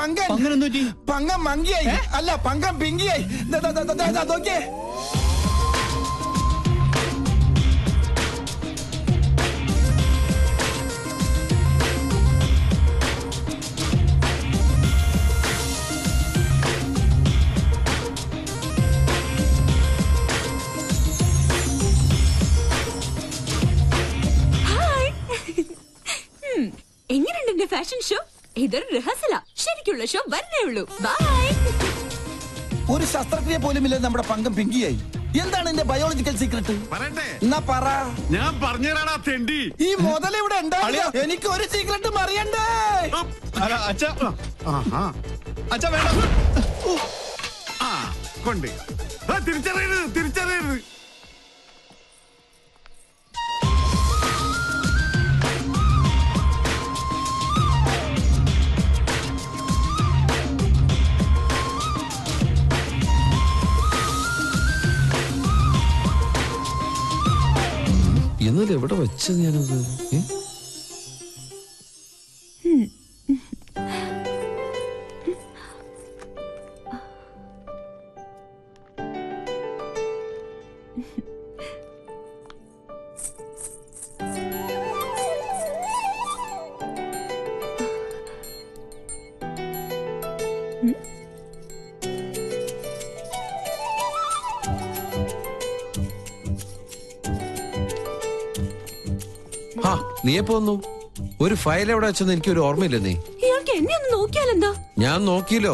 പങ്കം മങ്കിയായി അല്ല പങ്കം പിങ്കിയായി. നോക്കിയേ എങ്ങനെയുണ്ട് എന്റെ ഫാഷൻ ഷോ? ഇതൊരു റിഹേഴ്സലാ, ശരിക്കുള്ള ഷോ വരണേ ഉള്ളൂ. ബൈ. ഒരു ശസ്ത്രക്രിയ പോലും ഇല്ല നമ്മുടെ പങ്കം പിങ്കിയായി. എന്താണ് എന്റെ ബയോളജിക്കൽ സീക്രട്ട്? എന്നാ പറ. ഞാൻ പറഞ്ഞുതരാടാ തെണ്ടി. ഈ മുതൽ ഇവിടെ ഉണ്ടാവില്ല. എനിക്ക് ഒരു സീക്രട്ടും അറിയണ്ടേ. അച്ഛാ വേണ്ട. കൊണ്ട് തിരിച്ചറിയരുത്. എന്നാലും എവിടെ വെച്ചത് ഞാനത്? നീ എപ്പോ വന്നു? ഒരു ഫയൽ എവിടെ വെച്ചെന്ന് എനിക്ക് ഒരു ഓർമ്മയില്ല. നീ ഇയാൾക്ക് എന്നെ ഒന്ന് നോക്കിയാലെന്താ? ഞാൻ നോക്കിയല്ലോ.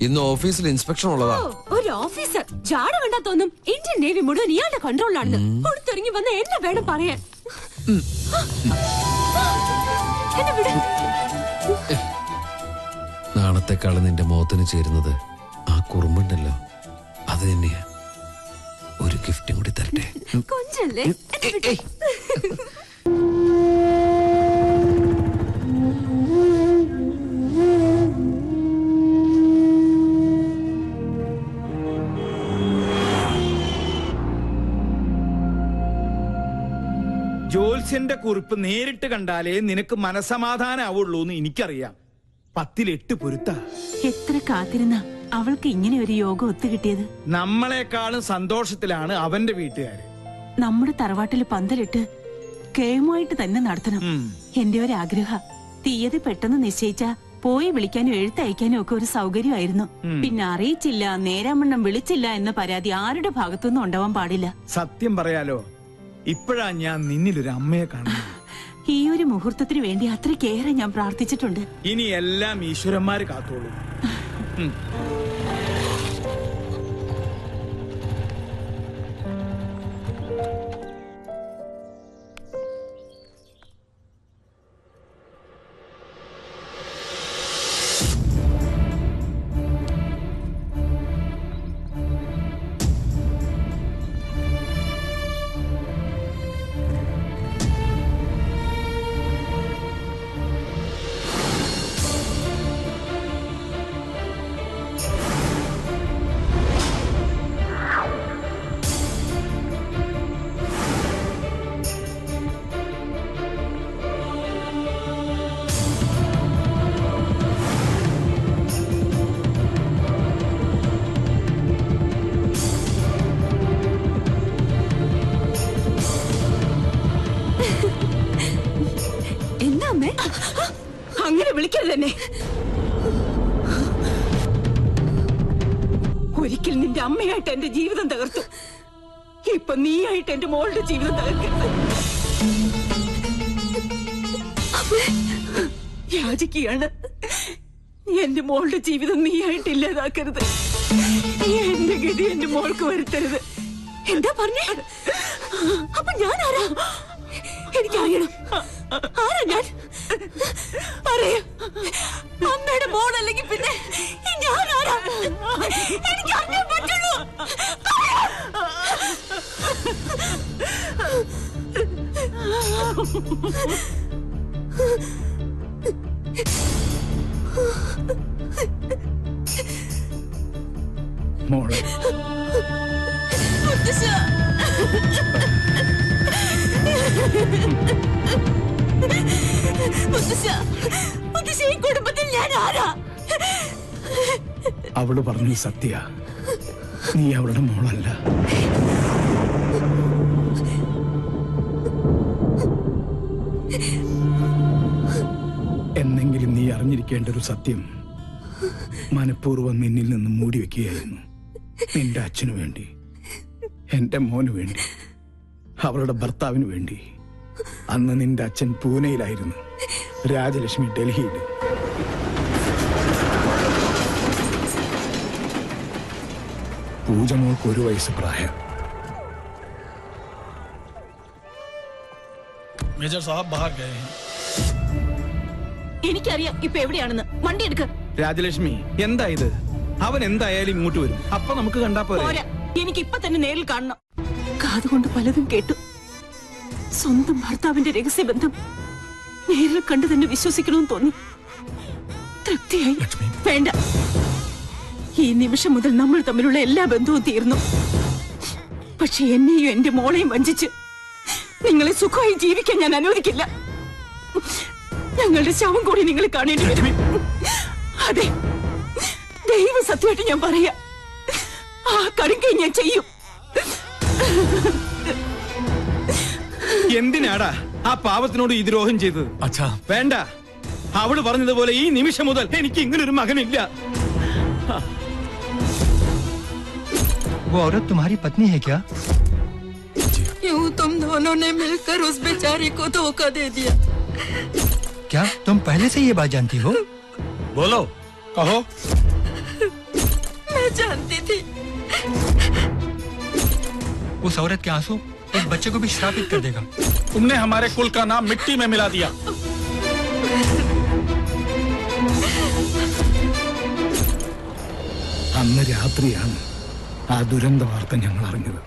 ഇന്ന് ഓഫീസിൽ ഇൻസ്പെക്ഷൻ ഉള്ളതാ. ഒരു ഓഫീസർ ജാട കണ്ടാ തോന്നും ഇന്ത്യൻ നേവി മുഴുവൻ ഇയാളുടെ കൺട്രോളിലാണെന്ന്. കൊടുത്തിറങ്ങി വന്ന എന്നെ വേണം പറയാൻ. നാളത്തെക്കാള് നിന്റെ മുഖത്തിന് ചേരുന്നത് ആ കുറുമ്പുണ്ടല്ലോ, അത് തന്നെയാ. ഒരു ഗിഫ്റ്റും കൂടി തരട്ടെ. കൊഞ്ചല്ലേ? ജോത്സ്യന്റെ കുറിപ്പ് നേരിട്ട് കണ്ടാലേ നിനക്ക് മനസമാധാനാവുള്ളൂ എന്ന് എനിക്കറിയാം. 10-8 പൊരുത്ത. എത്ര കാത്തിരുന്ന അവൾക്ക് ഇങ്ങനെ ഒരു യോഗം ഒത്തുകിട്ടിയത്. നമ്മളെക്കാളും സന്തോഷത്തിലാണ് അവന്റെ വീട്ടുകാര്. നമ്മുടെ തറവാട്ടില് പന്തലിട്ട് കേമുമായിട്ട് തന്നെ നടത്തണം. എന്റെ ഒരു ആഗ്രഹ. തീയതി പെട്ടെന്ന് നിശ്ചയിച്ച പോയി വിളിക്കാനും എഴുത്തയക്കാനും ഒക്കെ ഒരു സൗകര്യമായിരുന്നു. പിന്നെ അറിയിച്ചില്ല, നേരാമണ്ണം വിളിച്ചില്ല എന്ന പരാതി ആരുടെ ഭാഗത്തുനിന്നും ഉണ്ടാവാൻ പാടില്ല. സത്യം പറയാലോ, ഇപ്പോഴാ ഞാൻ നിന്നിലൊരു അമ്മയെ കാണുന്നത്. ഈ ഒരു മുഹൂർത്തത്തിന് വേണ്ടി അത്രയ്ക്കേറെ ഞാൻ പ്രാർത്ഥിച്ചിട്ടുണ്ട്. ഇനി എല്ലാം ഈശ്വരന്മാര് കാത്തോളൂ. അങ്ങനെ വിളിക്കരുതെന്നെ. ഒരിക്കൽ നിന്റെ അമ്മയായിട്ട് എന്റെ ജീവിതം തകർത്തു. ഇപ്പൊ നീയായിട്ട് എന്റെ മോളുടെ ജീവിതം തകർക്കരുത്. യാചിക്കുകയാണ്. എന്റെ മോളുടെ ജീവിതം നീയായിട്ട് ഇല്ലാതാക്കരുത്. എന്റെ ഗതി എന്റെ മോൾക്ക് വരുത്തരുത്. എന്താ പറഞ്ഞേ? അപ്പൊ ഞാൻ ആരാ? എനിക്കറിയണം. ആരാ ഞാൻ? പറയാ. അമ്മയുടെ മോളല്ലെങ്കിൽ പിന്നെ ഞാൻ ആരാ? എനിക്ക് അറിയാൻ പറ്റുള്ളൂ. മോളെ ഈ കുടുംബത്തിൽ ഞാൻ ആരാ? അവള് പറഞ്ഞു സത്യ, നീ അവളുടെ മോളല്ല. എന്നെങ്കിലും നീ അറിഞ്ഞിരിക്കേണ്ട ഒരു സത്യം മനഃപൂർവ്വം നിന്നിൽ നിന്ന് മൂടി വെക്കുകയായിരുന്നു. നിന്റെ അച്ഛനു വേണ്ടി, എന്റെ മോനു വേണ്ടി, അവളുടെ ഭർത്താവിന് വേണ്ടി. അന്ന് നിന്റെ അച്ഛൻ പൂനെയിലായിരുന്നു, രാജലക്ഷ്മി ഡൽഹിയിൽ. പൂജമോൾക്ക് 1 വയസ്സ് പ്രായം. മേജർ സാഹബ് ബാഹർ ഗയേ ഹൈ. എനിക്കറിയാം ഇപ്പൊ എവിടെയാണെന്ന്. വണ്ടി എടുക്ക. രാജലക്ഷ്മി, എന്താ ഇത്? അവൻ എന്തായാലും ഇങ്ങോട്ട് വരും, അപ്പൊ നമുക്ക് കണ്ടാ പോരാ. എനിക്ക് ഇപ്പൊ തന്നെ നേരിൽ കാണണം. കാതുകൊണ്ട് പലതും കേട്ടു. സ്വന്തം ഭർത്താവിന്റെ രഹസ്യബന്ധം നേരിൽ കണ്ടു തന്നെ വിശ്വസിക്കണമെന്ന് തോന്നി. തൃപ്തിയായി. വേണ്ട, ഈ നിമിഷം മുതൽ നമ്മൾ തമ്മിലുള്ള എല്ലാ ബന്ധവും തീർന്നു. പക്ഷെ എന്നെയും എന്റെ മോളെയും വഞ്ചിച്ച് നിങ്ങളെ സുഖമായി ജീവിക്കാൻ ഞാൻ അനുവദിക്കില്ല. ഞങ്ങളുടെ ശവം കൂടി നിങ്ങൾ കാണേണ്ടി വരും. അതെ, ദൈവ സത്യമായിട്ട് ഞാൻ പറയാ, ആ കടുങ്കൈ ഞാൻ ചെയ്യും. എന്തിനാടാ ആ പാവത്തിനോട് ഈ ദ്രോഹം ചെയ്തത്? അച്ഛാ വേണ്ട, അവള് പറഞ്ഞതുപോലെ ഈ നിമിഷം മുതൽ എനിക്ക് ഇങ്ങനൊരു മകനില്ല. वो औरत तुम्हारी पत्नी है क्या? यूं तुम दोनों ने मिलकर उस बेचारी को धोखा दे दिया। क्या तुम पहले से ये बात जानती हो? बोलो, कहो। मैं जानती थी। उस औरत के आंसू एक बच्चे को भी श्रापित कर देगा। तुमने हमारे कुल का नाम मिट्टी में मिला दिया। അന്ന് രാത്രിയാണ് ആ ദുരന്ത വാർത്ത ഞങ്ങൾ അറിഞ്ഞത്.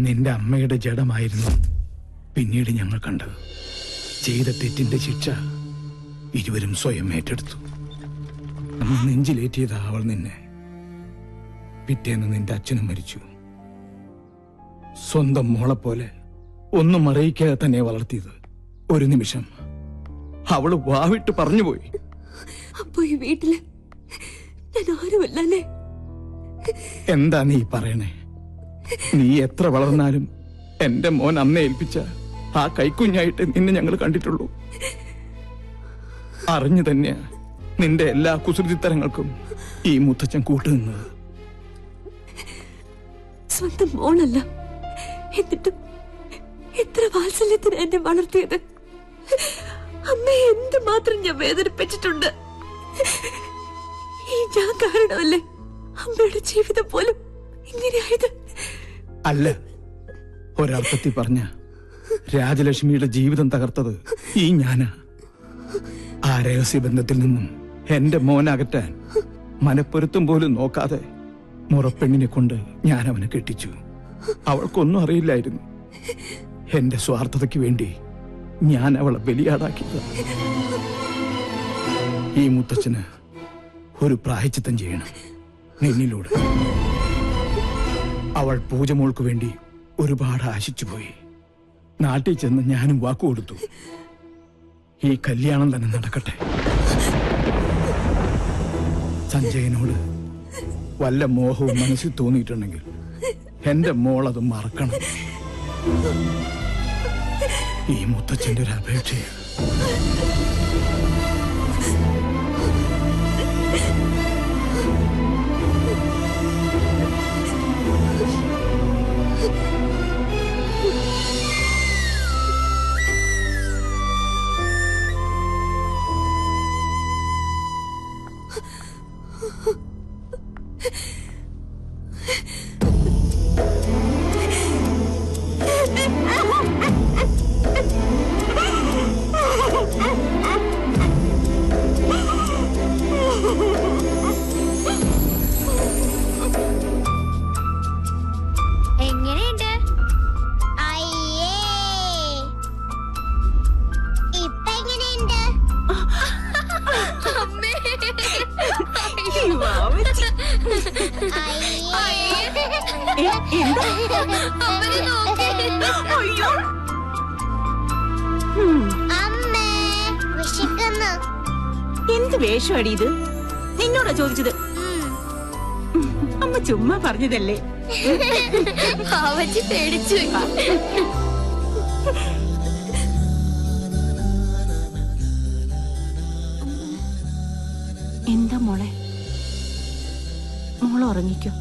നിന്റെ അമ്മയുടെ ജഡമായിരുന്നു പിന്നീട് ഞങ്ങൾ കണ്ടത്. ചെയ്ത തെറ്റിന്റെ ശിക്ഷ ഇരുവരും സ്വയം ഏറ്റെടുത്തു. അന്ന് നെഞ്ചിലേറ്റിയതാ അവൾ നിന്നെ. പിറ്റേന്ന് നിന്റെ അച്ഛനും മരിച്ചു. സ്വന്തം മോളെപ്പോലെ ഒന്നും അറിയിക്കാതെ തന്നെ വളർത്തിയത്. ഒരു നിമിഷം അവള് വാവിട്ട് പറഞ്ഞുപോയി. അപ്പൊ ഈ വീട്ടില് ഞാൻ ആരുമല്ലേ? എന്താ നീ പറയണേ? നീ എത്ര വളർന്നാലും എന്റെ മോൻ അമ്മയെ ഏൽപ്പിച്ച ആ കൈക്കുഞ്ഞായിട്ട് നിന്നെ ഞങ്ങൾ കണ്ടിട്ടുള്ളൂ. അറിഞ്ഞു തന്നെയാ നിന്റെ എല്ലാ കുസൃതിത്തരങ്ങൾക്കും ഈ മുത്തച്ഛൻ കൂട്ടുനിന്നത്. സ്വന്തം മോളല്ല, എന്നിട്ടും എത്ര വാത്സല്യത്തിന് എന്നെ വളർത്തിയത്. അമ്മയെ എന്തുമാത്രം ഞാൻ വേദനിപ്പിച്ചിട്ടുണ്ട്. ഈ ഞാൻ കാരണമല്ലേ അമ്മയുടെ ജീവിതം പോലും ഇങ്ങനെയായത്? അല്ല, ഒരർത്ഥത്തിൽ പറഞ്ഞ രാജലക്ഷ്മിയുടെ ജീവിതം തകർത്തത് ഈ ഞാനാ. ആ രഹസ്യബന്ധത്തിൽ നിന്നും എന്റെ മോനകറ്റാൻ മനപ്പൊരുത്തം പോലും നോക്കാതെ മുറപ്പെണ്ണിനെ കൊണ്ട് ഞാൻ അവനെ കെട്ടിച്ചു. അവൾക്കൊന്നും അറിയില്ലായിരുന്നു. എന്റെ സ്വാർത്ഥതയ്ക്ക് വേണ്ടി ഞാൻ അവളെ ബലിയാടാക്കിയത്. ഈ മുത്തച്ഛന് ഒരു പ്രായശ്ചിത്തം ചെയ്യണം നിന്നിലൂടെ. അവൾ പൂജമോൾക്ക് വേണ്ടി ഒരുപാട് ആശിച്ചുപോയി. നാട്ടിൽ ചെന്ന് ഞാനും വാക്കുകൊടുത്തു, ഈ കല്യാണം തന്നെ നടക്കട്ടെ. സഞ്ജയനോട് വല്ല മോഹവും മനസ്സിൽ തോന്നിയിട്ടുണ്ടെങ്കിൽ എന്റെ മോളത് മറക്കണം. ഈ മുത്തച്ഛന്റെ ഒരു അപേക്ഷയാണ്. എങ്ങനെയുണ്ട്? അയ്യേ, ഇപ്പൊ എങ്ങനെയുണ്ട്? അമ്മേ, എന്താ? അമ്മനെ നോക്ക്. വേഷാന്ന്. എന്ത് വേഷമാടി ഇത്? നിന്നോടാ ചോദിച്ചത്? അമ്മ ചുമ്മാ പറഞ്ഞതല്ലേ. അവച്ചി പേടിച്ചു. എന്താ മോളെ? മോള് ഉറങ്ങിക്കോ.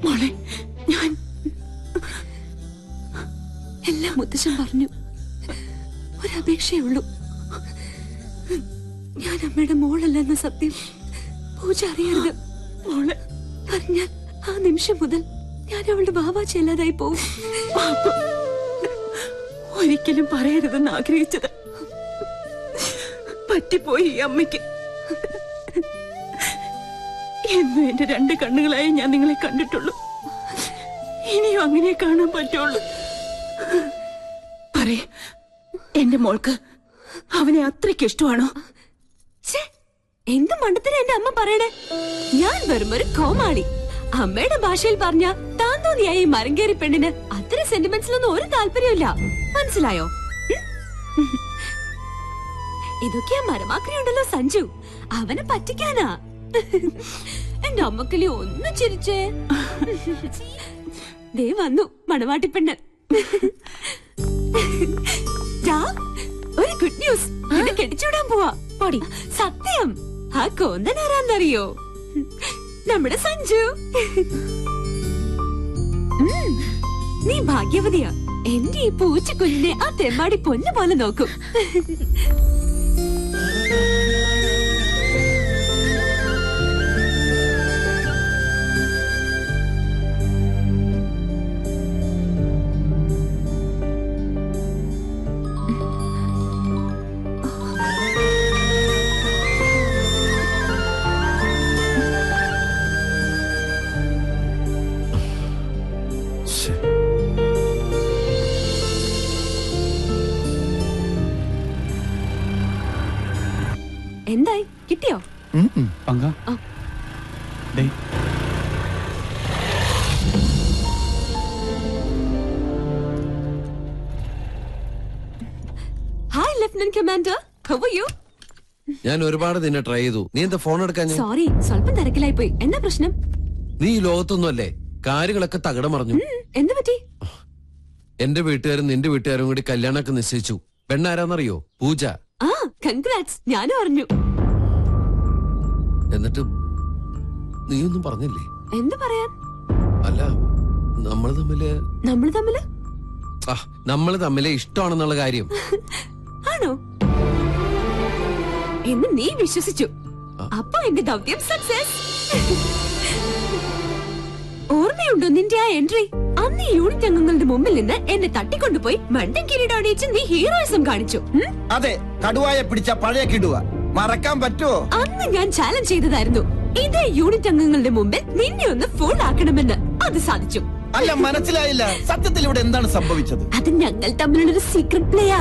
മോളെ, ഞാൻ എല്ലാം മുത്തശ്ശൻ പറഞ്ഞു. ഒരപേക്ഷയേ ഉള്ളൂ. ഞാൻ അമ്മയുടെ മോളല്ലെന്ന സത്യം പൂജ അറിയരുത്. മോളെ പറഞ്ഞാൽ ആ നിമിഷം മുതൽ ഞാൻ അവളുടെ ബാബാച്ചി അല്ലാതായി പോവും. ഒരിക്കലും പറയരുതെന്ന് ആഗ്രഹിച്ചത് പറ്റിപ്പോയി ഈ അമ്മയ്ക്ക്. എന്നും എന്റെ 2 കണ്ണുകളായി ഞാൻ നിങ്ങളെ കണ്ടിട്ടുള്ളൂ. ഇനിയും അങ്ങനെ കാണാൻ പറ്റുള്ളൂ. പറയ്, എന്റെ മോൾക്ക് അവനെ അത്രയ്ക്ക് ഇഷ്ടമാണോ? എന്ത് മണ്ടത്തിന് എന്റെ അമ്മ പറയണേ? ഞാൻ വെറും ഒരു കോമാളി. അമ്മയുടെ ഭാഷയിൽ പറഞ്ഞ താൻ തോന്നിയായി മരങ്കേറി പെണ്ണിന് അത്തരം സെന്റിമെന്റ്സിലൊന്നും ഒരു താല്പര്യമില്ല. മനസ്സിലായോ? ഇതൊക്കെയാ മരമാക്രി ഉണ്ടല്ലോ സഞ്ജു, അവനെ പറ്റിക്കാനാ. എന്റെ അമ്മക്കിളി ഒന്ന് ചിരിച്ചേ. ദേ വന്നു മണവാട്ടിപ്പെണ്ണ്. ഒരു ഗുഡ് ന്യൂസ്, എന്നെ കെട്ടിച്ചൂടാൻ പോവാ. പൊടി സത്യം. ആ കോന്തൻ ആരാന്നറിയോ? നമ്മുടെ സഞ്ജു. നീ ഭാഗ്യവതിയാ. എന്റെ ഈ പൂച്ചക്കുഞ്ഞിനെ ആ തെമ്മാടി പൊന്നു പോലെ നോക്കും. എന്തായി, കിട്ടിയോ? पंगा दे hi lieutenant commander, how are you? ഞാൻ ഒരുപാട് നിന്നെ ട്രൈ ചെയ്തു. നീ എന്താ ഫോൺ എടുക്കാൻ? സോറി, സ്വല്പം തിരക്കിലായി പോയി. എന്താ പ്രശ്നം? നീ ഈ ലോകത്തൊന്നും അല്ലേ, കാര്യങ്ങളൊക്കെ തകിടം മറിഞ്ഞു. എന്ത് പറ്റി? എന്റെ വീട്ടുകാരും നിന്റെ വീട്ടുകാരും കൂടി കല്യാണമൊക്കെ നിശ്ചയിച്ചു. പെണ്ണാരാന്നറിയോ? പൂജ. ആ, കൺഗ്രാറ്റ്സ്. ഞാനും അറിഞ്ഞു. എന്നിട്ട് നീയൊന്നും പറഞ്ഞില്ലേ? എന്ത് പറയാൻ? അല്ല, നമ്മള് തമ്മില് ഇഷ്ടമാണെന്നുള്ള കാര്യം. ആണോ എന്ന് നീ വിശ്വസിച്ചു? അപ്പൊ എന്റെ ദൗത്യം സക്സസ്. ഓർമ്മയുണ്ടോ നിന്റെ ആ എൻട്രി? അന്ന് ഈ യൂണിറ്റ് അംഗങ്ങളുടെ മുമ്പിൽ നിന്ന് എന്നെ തട്ടിക്കൊണ്ടുപോയി മണ്ടൻ കിരീടണിയിച്ച് നീ ഹീറോയിസം കാണിച്ചു. അതെ, കടുവായെ പിടിച്ച പഴയ കിടുവ മറക്കാൻ പറ്റുമോ? അന്ന് ഞാൻ ചാലഞ്ച് ചെയ്തതായിരുന്നു, ഇതേ യൂണിറ്റ് അംഗങ്ങളുടെ മുമ്പിൽ നിന്നെ ഒന്ന് ഫുൾ ആക്കണമെന്ന്. അത് സാധിച്ചു. അല്ല, മനസ്സിലായില്ല. സത്യത്തിൽ ഇവിടെ എന്താണ് സംഭവിച്ചത്? അത് ഞങ്ങൾ തമ്മിലുള്ളൊരു സീക്രട്ട് പ്ലേയാ.